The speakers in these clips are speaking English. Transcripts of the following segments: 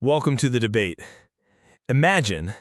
Welcome to the debate. Imagine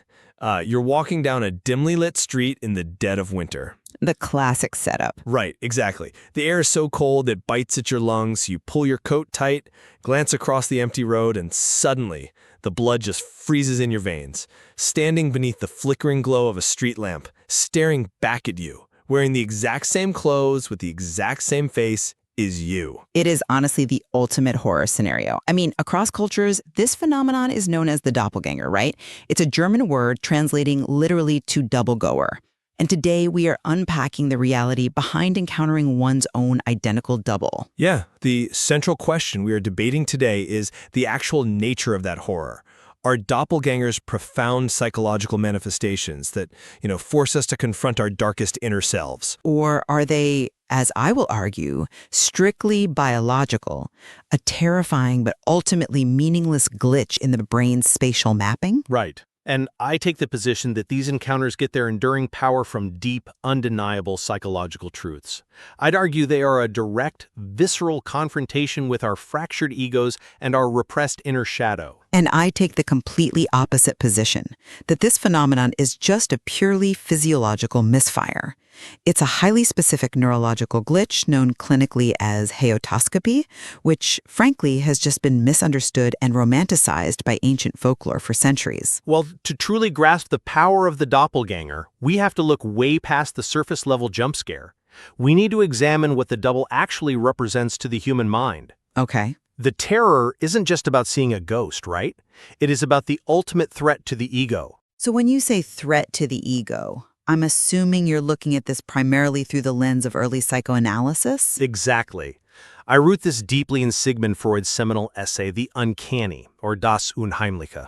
you're walking down a dimly lit street in the dead of winter. The classic setup. Right, exactly. The air is so cold it bites at your lungs, you pull your coat tight, glance across the empty road, and suddenly the blood just freezes in your veins. Standing beneath the flickering glow of a street lamp, staring back at you, wearing the exact same clothes with the exact same face, is you. It is honestly the ultimate horror scenario. I mean, across cultures, this phenomenon is known as the doppelganger, right? It's a German word translating literally to double goer. And today we are unpacking the reality behind encountering one's own identical double. Yeah, the central question we are debating today is the actual nature of that horror. Are doppelgangers profound psychological manifestations that, force us to confront our darkest inner selves? Or are they, as I will argue, strictly biological, a terrifying but ultimately meaningless glitch in the brain's spatial mapping? Right. And I take the position that these encounters get their enduring power from deep, undeniable psychological truths. I'd argue they are a direct, visceral confrontation with our fractured egos and our repressed inner shadow. And I take the completely opposite position, that this phenomenon is just a purely physiological misfire. It's a highly specific neurological glitch known clinically as Heautoscopy, which, frankly, has just been misunderstood and romanticized by ancient folklore for centuries. Well, to truly grasp the power of the doppelganger, we have to look way past the surface-level jump scare. We need to examine what the double actually represents to the human mind. Okay. The terror isn't just about seeing a ghost, right? It is about the ultimate threat to the ego. So when you say threat to the ego, I'm assuming you're looking at this primarily through the lens of early psychoanalysis? Exactly. I root this deeply in Sigmund Freud's seminal essay, The Uncanny, or Das Unheimliche.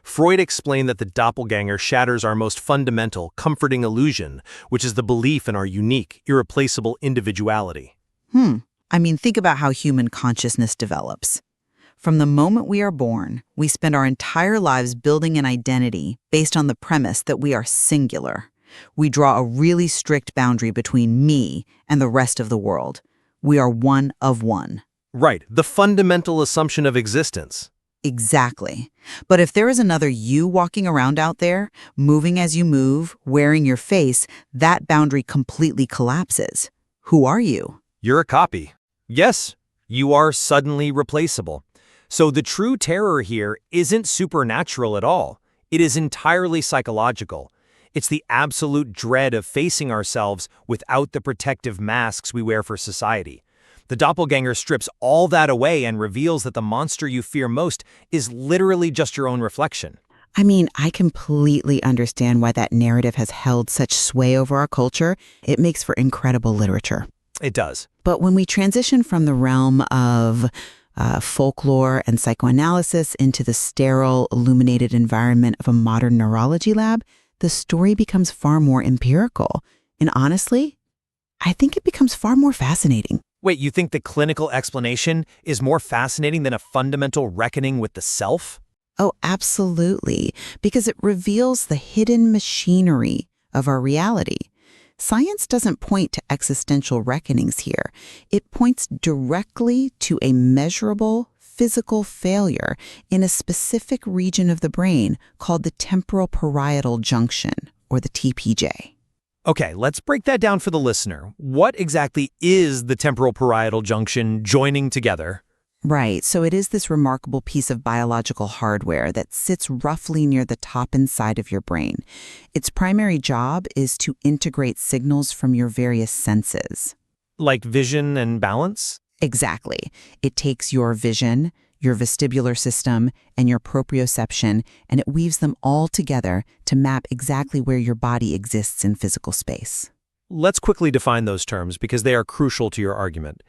Freud explained that the doppelganger shatters our most fundamental, comforting illusion, which is the belief in our unique, irreplaceable individuality. I mean, think about how human consciousness develops. From the moment we are born, we spend our entire lives building an identity based on the premise that we are singular. We draw a really strict boundary between me and the rest of the world. We are one of one. Right, the fundamental assumption of existence. Exactly. But if there is another you walking around out there, moving as you move, wearing your face, that boundary completely collapses. Who are you? You're a copy. Yes, you are suddenly replaceable. So the true terror here isn't supernatural at all. It is entirely psychological. It's the absolute dread of facing ourselves without the protective masks we wear for society. The doppelganger strips all that away and reveals that the monster you fear most is literally just your own reflection. I mean, I completely understand why that narrative has held such sway over our culture. It makes for incredible literature. It does. But when we transition from the realm of folklore and psychoanalysis into the sterile, illuminated environment of a modern neurology lab, the story becomes far more empirical. And honestly, I think it becomes far more fascinating. Wait, you think the clinical explanation is more fascinating than a fundamental reckoning with the self? Oh, absolutely, because it reveals the hidden machinery of our reality. Science doesn't point to existential reckonings here. It points directly to a measurable physical failure in a specific region of the brain called the temporal parietal junction, or the TPJ. Okay, let's break that down for the listener. What exactly is the temporal parietal junction joining together? Right, so it is this remarkable piece of biological hardware that sits roughly near the top and side of your brain. Its primary job is to integrate signals from your various senses. Like vision and balance? Exactly. It takes your vision, your vestibular system, and your proprioception, and it weaves them all together to map exactly where your body exists in physical space. Let's quickly define those terms because they are crucial to your argument.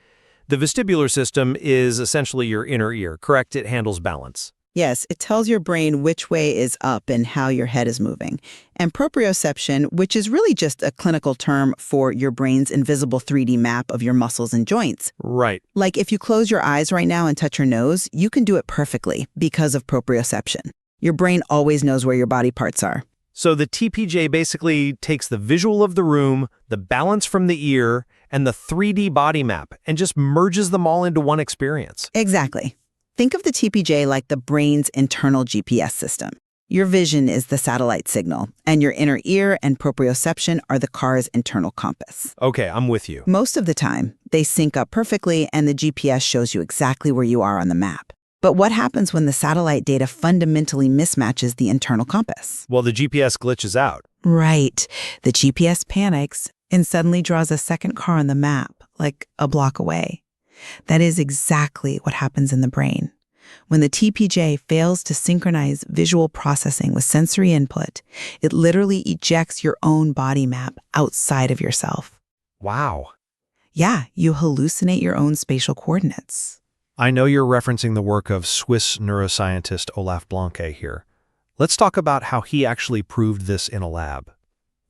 The vestibular system is essentially your inner ear, correct? It handles balance. Yes, it tells your brain which way is up and how your head is moving. And proprioception, which is really just a clinical term for your brain's invisible 3D map of your muscles and joints. Right. Like if you close your eyes right now and touch your nose, you can do it perfectly because of proprioception. Your brain always knows where your body parts are. So the TPJ basically takes the visual of the room, the balance from the ear, and the 3D body map and just merges them all into one experience. Exactly. Think of the TPJ like the brain's internal GPS system. Your vision is the satellite signal, and your inner ear and proprioception are the car's internal compass. Okay, I'm with you. Most of the time, they sync up perfectly and the GPS shows you exactly where you are on the map. But what happens when the satellite data fundamentally mismatches the internal compass? Well, the GPS glitches out. Right. The GPS panics and suddenly draws a second car on the map, like a block away. That is exactly what happens in the brain. When the TPJ fails to synchronize visual processing with sensory input, it literally ejects your own body map outside of yourself. Wow. Yeah, you hallucinate your own spatial coordinates. I know you're referencing the work of Swiss neuroscientist Olaf Blanke here. Let's talk about how he actually proved this in a lab.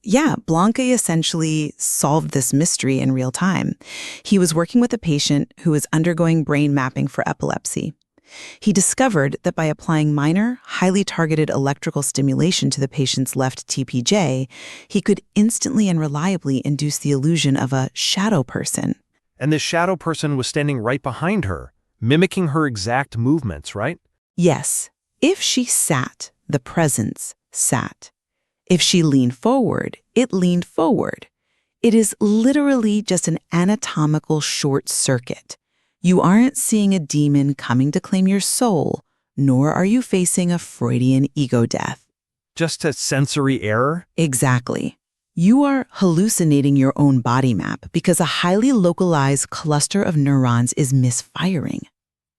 Yeah, Blanke essentially solved this mystery in real time. He was working with a patient who was undergoing brain mapping for epilepsy. He discovered that by applying minor, highly targeted electrical stimulation to the patient's left TPJ, he could instantly and reliably induce the illusion of a shadow person. And this shadow person was standing right behind her, mimicking her exact movements, right? Yes, if she sat, the presence sat. If she leaned forward, it leaned forward. It is literally just an anatomical short circuit. You aren't seeing a demon coming to claim your soul, nor are you facing a Freudian ego death. Just a sensory error? Exactly. You are hallucinating your own body map because a highly localized cluster of neurons is misfiring.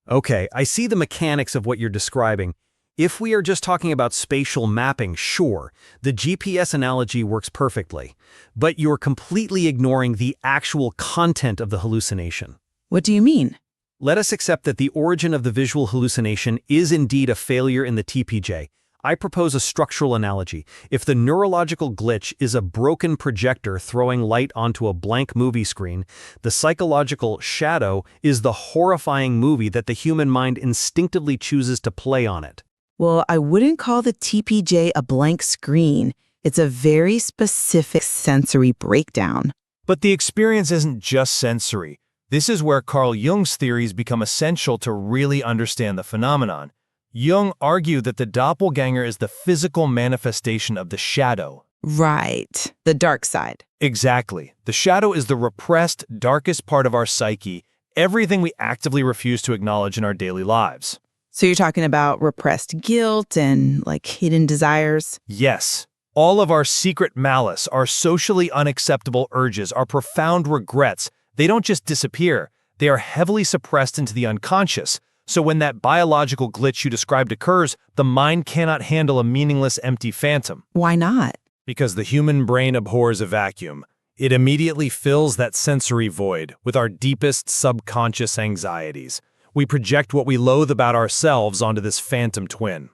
Okay, I see the mechanics of what you're describing. If we are just talking about spatial mapping, sure, the GPS analogy works perfectly. But you're completely ignoring the actual content of the hallucination. What do you mean? Let us accept that the origin of the visual hallucination is indeed a failure in the TPJ. I propose a structural analogy. If the neurological glitch is a broken projector throwing light onto a blank movie screen, the psychological shadow is the horrifying movie that the human mind instinctively chooses to play on it. Well, I wouldn't call the TPJ a blank screen. It's a very specific sensory breakdown. But the experience isn't just sensory. This is where Carl Jung's theories become essential to really understand the phenomenon. Jung argued that the doppelganger is the physical manifestation of the shadow. Right. The dark side. Exactly. The shadow is the repressed, darkest part of our psyche, everything we actively refuse to acknowledge in our daily lives. So you're talking about repressed guilt and, hidden desires? Yes. All of our secret malice, our socially unacceptable urges, our profound regrets, they don't just disappear. They are heavily suppressed into the unconscious. So when that biological glitch you described occurs, the mind cannot handle a meaningless, empty phantom. Why not? Because the human brain abhors a vacuum. It immediately fills that sensory void with our deepest subconscious anxieties. We project what we loathe about ourselves onto this phantom twin.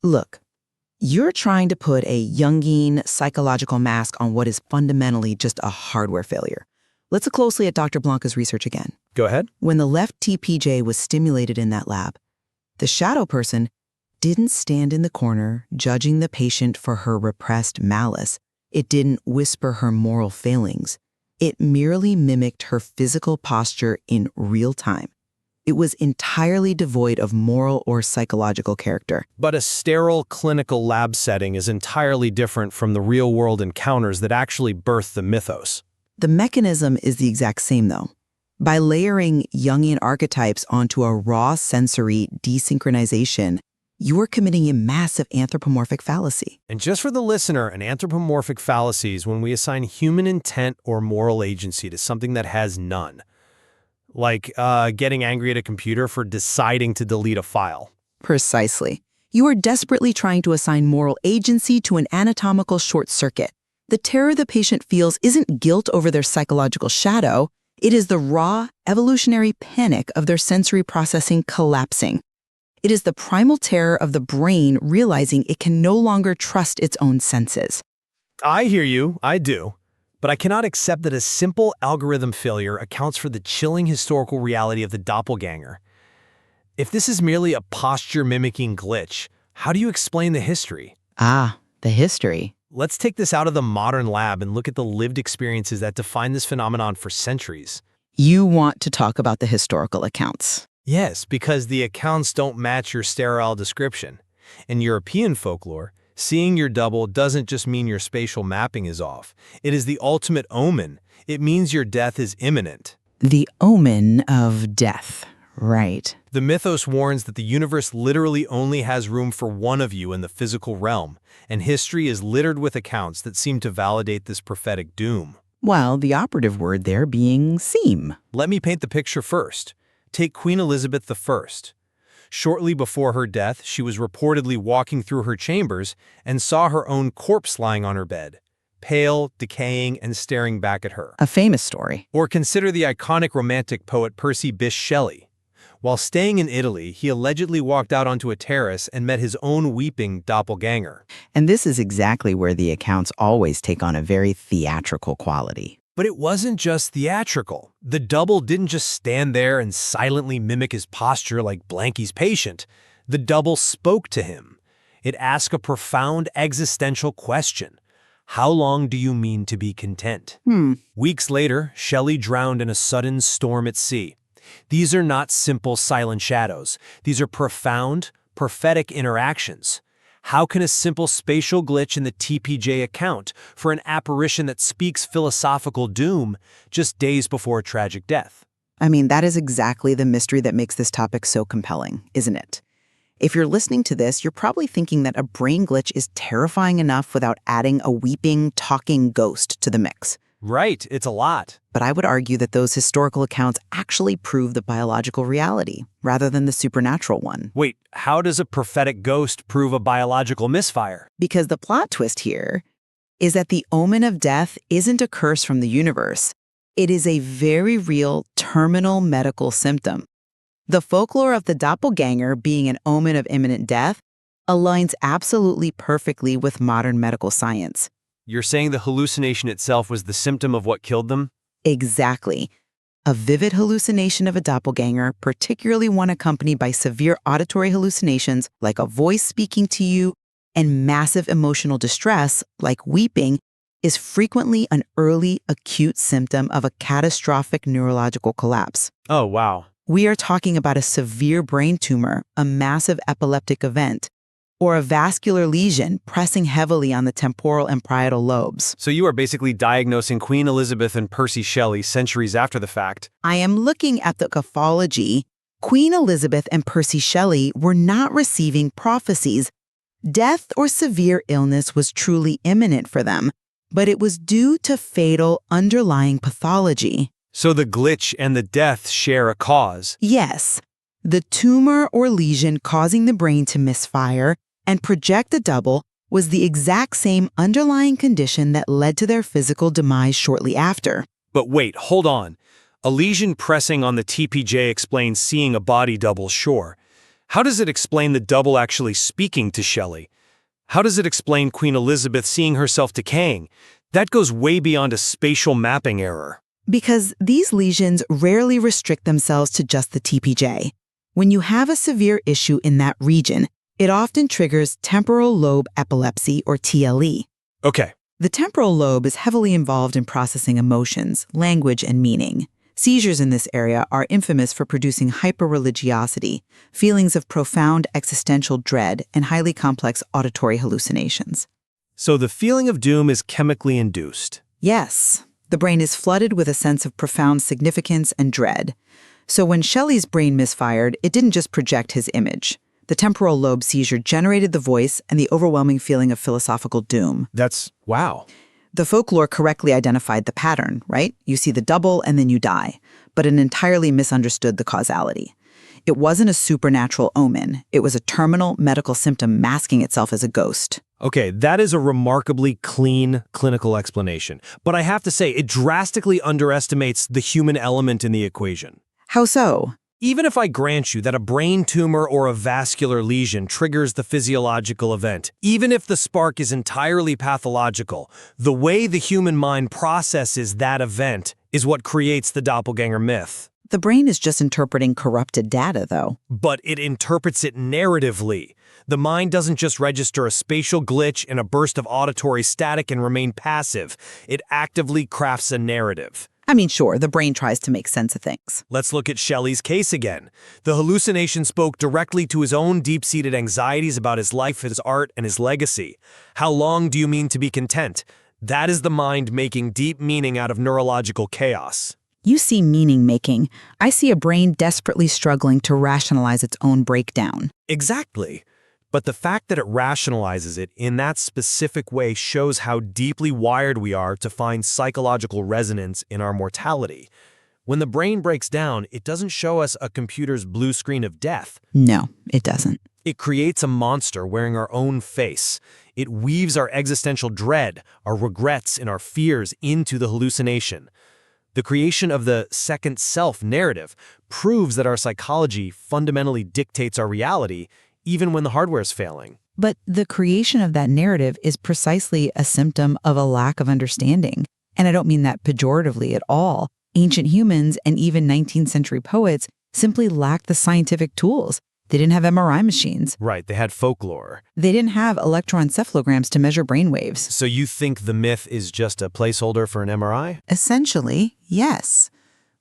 Look, you're trying to put a Jungian psychological mask on what is fundamentally just a hardware failure. Let's look closely at Dr. Blanca's research again. Go ahead. When the left TPJ was stimulated in that lab, the shadow person didn't stand in the corner judging the patient for her repressed malice. It didn't whisper her moral failings. It merely mimicked her physical posture in real time. It was entirely devoid of moral or psychological character. But a sterile clinical lab setting is entirely different from the real-world encounters that actually birth the mythos. The mechanism is the exact same, though. By layering Jungian archetypes onto a raw sensory desynchronization, you are committing a massive anthropomorphic fallacy. And just for the listener, an anthropomorphic fallacy is when we assign human intent or moral agency to something that has none. Like getting angry at a computer for deciding to delete a file. Precisely. You are desperately trying to assign moral agency to an anatomical short circuit. The terror the patient feels isn't guilt over their psychological shadow. It is the raw, evolutionary panic of their sensory processing collapsing. It is the primal terror of the brain realizing it can no longer trust its own senses. I hear you, I do. But I cannot accept that a simple algorithm failure accounts for the chilling historical reality of the doppelganger. If this is merely a posture-mimicking glitch, how do you explain the history? Ah, the history. Let's take this out of the modern lab and look at the lived experiences that define this phenomenon for centuries. You want to talk about the historical accounts. Yes, because the accounts don't match your sterile description. In European folklore, seeing your double doesn't just mean your spatial mapping is off. It is the ultimate omen. It means your death is imminent. The omen of death. Right. The mythos warns that the universe literally only has room for one of you in the physical realm, and history is littered with accounts that seem to validate this prophetic doom. Well, the operative word there being seem. Let me paint the picture first. Take Queen Elizabeth I. Shortly before her death, she was reportedly walking through her chambers and saw her own corpse lying on her bed, pale, decaying, and staring back at her. A famous story. Or consider the iconic romantic poet Percy Bysshe Shelley. While staying in Italy, he allegedly walked out onto a terrace and met his own weeping doppelganger. And this is exactly where the accounts always take on a very theatrical quality. But it wasn't just theatrical. The double didn't just stand there and silently mimic his posture like Blanky's patient. The double spoke to him. It asked a profound existential question. How long do you mean to be content? Weeks later, Shelley drowned in a sudden storm at sea. These are not simple silent shadows. These are profound, prophetic interactions. How can a simple spatial glitch in the TPJ account for an apparition that speaks philosophical doom just days before a tragic death? I mean, that is exactly the mystery that makes this topic so compelling, isn't it? If you're listening to this, you're probably thinking that a brain glitch is terrifying enough without adding a weeping, talking ghost to the mix. Right, it's a lot. But I would argue that those historical accounts actually prove the biological reality, rather than the supernatural one. Wait, how does a prophetic ghost prove a biological misfire? Because the plot twist here is that the omen of death isn't a curse from the universe. It is a very real terminal medical symptom. The folklore of the doppelganger being an omen of imminent death aligns absolutely perfectly with modern medical science. You're saying the hallucination itself was the symptom of what killed them? Exactly. A vivid hallucination of a doppelganger, particularly one accompanied by severe auditory hallucinations like a voice speaking to you and massive emotional distress like weeping, is frequently an early acute symptom of a catastrophic neurological collapse. Oh, wow. We are talking about a severe brain tumor, a massive epileptic event, or a vascular lesion pressing heavily on the temporal and parietal lobes. So you are basically diagnosing Queen Elizabeth and Percy Shelley centuries after the fact. I am looking at the graphology. Queen Elizabeth and Percy Shelley were not receiving prophecies. Death or severe illness was truly imminent for them, but it was due to fatal underlying pathology. So the glitch and the death share a cause. Yes, the tumor or lesion causing the brain to misfire and project a double was the exact same underlying condition that led to their physical demise shortly after. But wait, hold on. A lesion pressing on the TPJ explains seeing a body double, sure. How does it explain the double actually speaking to Shelley? How does it explain Queen Elizabeth seeing herself decaying? That goes way beyond a spatial mapping error. Because these lesions rarely restrict themselves to just the TPJ. When you have a severe issue in that region, it often triggers temporal lobe epilepsy, or TLE. Okay. The temporal lobe is heavily involved in processing emotions, language, and meaning. Seizures in this area are infamous for producing hyperreligiosity, feelings of profound existential dread, and highly complex auditory hallucinations. So the feeling of doom is chemically induced. Yes, the brain is flooded with a sense of profound significance and dread. So when Shelley's brain misfired, it didn't just project his image. The temporal lobe seizure generated the voice and the overwhelming feeling of philosophical doom. Wow. The folklore correctly identified the pattern, right? You see the double and then you die, but it entirely misunderstood the causality. It wasn't a supernatural omen. It was a terminal medical symptom masking itself as a ghost. Okay, that is a remarkably clean clinical explanation. But I have to say, it drastically underestimates the human element in the equation. How so? Even if I grant you that a brain tumor or a vascular lesion triggers the physiological event, even if the spark is entirely pathological, the way the human mind processes that event is what creates the doppelganger myth. The brain is just interpreting corrupted data, though. But it interprets it narratively. The mind doesn't just register a spatial glitch and a burst of auditory static and remain passive. It actively crafts a narrative. I mean, sure, the brain tries to make sense of things. Let's look at Shelley's case again. The hallucination spoke directly to his own deep-seated anxieties about his life, his art, and his legacy. How long do you mean to be content? That is the mind making deep meaning out of neurological chaos. You see meaning making. I see a brain desperately struggling to rationalize its own breakdown. Exactly. But the fact that it rationalizes it in that specific way shows how deeply wired we are to find psychological resonance in our mortality. When the brain breaks down, it doesn't show us a computer's blue screen of death. No, it doesn't. It creates a monster wearing our own face. It weaves our existential dread, our regrets, and our fears into the hallucination. The creation of the second self narrative proves that our psychology fundamentally dictates our reality, even when the hardware is failing. But the creation of that narrative is precisely a symptom of a lack of understanding. And I don't mean that pejoratively at all. Ancient humans and even 19th century poets simply lacked the scientific tools. They didn't have MRI machines. Right, they had folklore. They didn't have electroencephalograms to measure brainwaves. So you think the myth is just a placeholder for an MRI? Essentially, yes.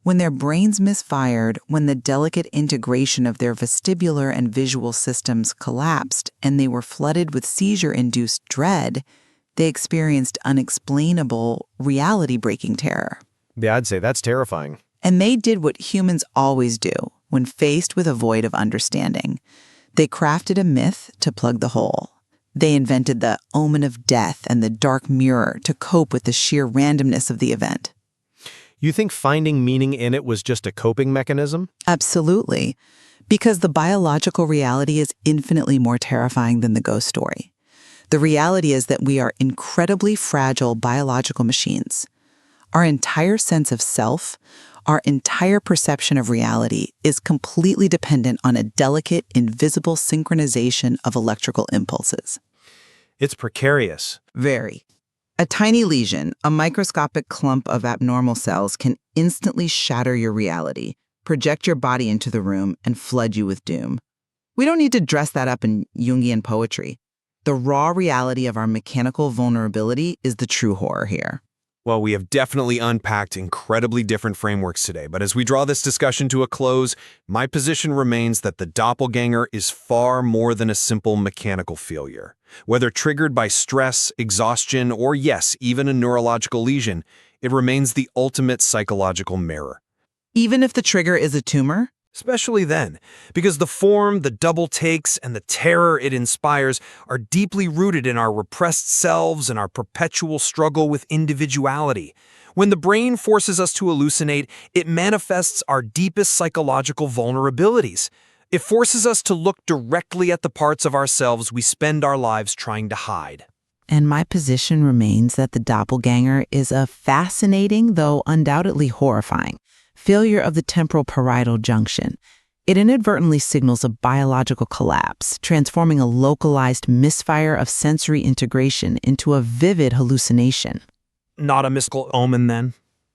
When their brains misfired, when the delicate integration of their vestibular and visual systems collapsed and they were flooded with seizure-induced dread, they experienced unexplainable, reality-breaking terror. Yeah, I'd say that's terrifying. And they did what humans always do when faced with a void of understanding. They crafted a myth to plug the hole. They invented the omen of death and the dark mirror to cope with the sheer randomness of the event. You think finding meaning in it was just a coping mechanism? Absolutely. Because the biological reality is infinitely more terrifying than the ghost story. The reality is that we are incredibly fragile biological machines. Our entire sense of self, our entire perception of reality is completely dependent on a delicate, invisible synchronization of electrical impulses. It's precarious. Very. A tiny lesion, a microscopic clump of abnormal cells, can instantly shatter your reality, project your body into the room, and flood you with doom. We don't need to dress that up in Jungian poetry. The raw reality of our mechanical vulnerability is the true horror here. Well, we have definitely unpacked incredibly different frameworks today, but as we draw this discussion to a close, my position remains that the doppelganger is far more than a simple mechanical failure. Whether triggered by stress, exhaustion, or yes, even a neurological lesion, it remains the ultimate psychological mirror. Even if the trigger is a tumor? Especially then, because the form, the double takes, and the terror it inspires are deeply rooted in our repressed selves and our perpetual struggle with individuality. When the brain forces us to hallucinate, it manifests our deepest psychological vulnerabilities. It forces us to look directly at the parts of ourselves we spend our lives trying to hide. And my position remains that the doppelganger is a fascinating, though undoubtedly horrifying, failure of the temporal parietal junction. It inadvertently signals a biological collapse, transforming a localized misfire of sensory integration into a vivid hallucination. Not a mystical omen, then?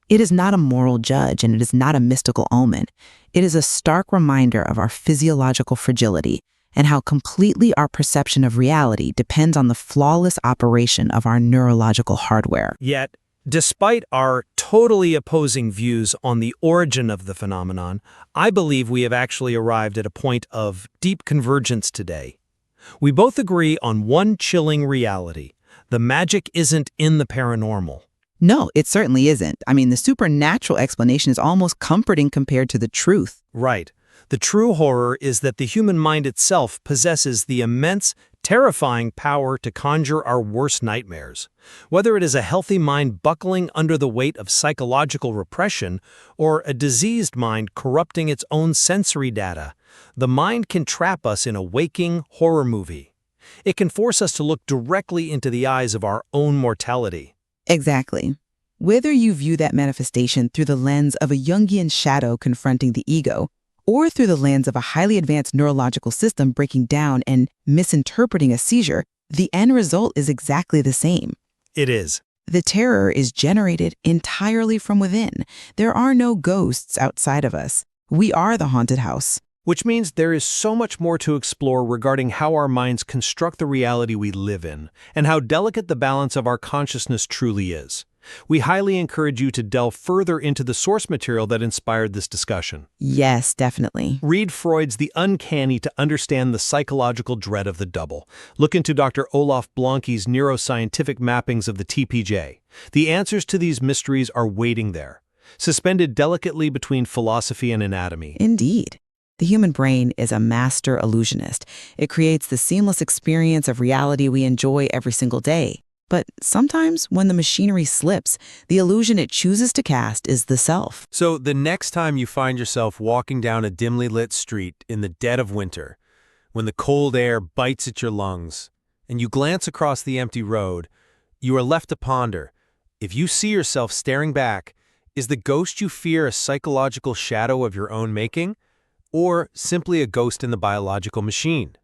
It is not a moral judge, and it is not a mystical omen. It is a stark reminder of our physiological fragility and how completely our perception of reality depends on the flawless operation of our neurological hardware. Yet, despite our totally opposing views on the origin of the phenomenon, I believe we have actually arrived at a point of deep convergence today. We both agree on one chilling reality. The magic isn't in the paranormal. No, it certainly isn't. I mean, the supernatural explanation is almost comforting compared to the truth. Right. The true horror is that the human mind itself possesses the immense, terrifying power to conjure our worst nightmares. Whether it is a healthy mind buckling under the weight of psychological repression or a diseased mind corrupting its own sensory data, the mind can trap us in a waking horror movie. It can force us to look directly into the eyes of our own mortality. Exactly. Whether you view that manifestation through the lens of a Jungian shadow confronting the ego, or through the lens of a highly advanced neurological system breaking down and misinterpreting a seizure, the end result is exactly the same. It is. The terror is generated entirely from within. There are no ghosts outside of us. We are the haunted house. Which means there is so much more to explore regarding how our minds construct the reality we live in, and how delicate the balance of our consciousness truly is. We highly encourage you to delve further into the source material that inspired this discussion. Yes, definitely. Read Freud's The Uncanny to understand the psychological dread of the double. Look into Dr. Olaf Blanke's neuroscientific mappings of the TPJ. The answers to these mysteries are waiting there, suspended delicately between philosophy and anatomy. Indeed. The human brain is a master illusionist. It creates the seamless experience of reality we enjoy every single day. But sometimes when the machinery slips, the illusion it chooses to cast is the self. So the next time you find yourself walking down a dimly lit street in the dead of winter, when the cold air bites at your lungs, and you glance across the empty road, you are left to ponder. If you see yourself staring back, is the ghost you fear a psychological shadow of your own making, or simply a ghost in the biological machine?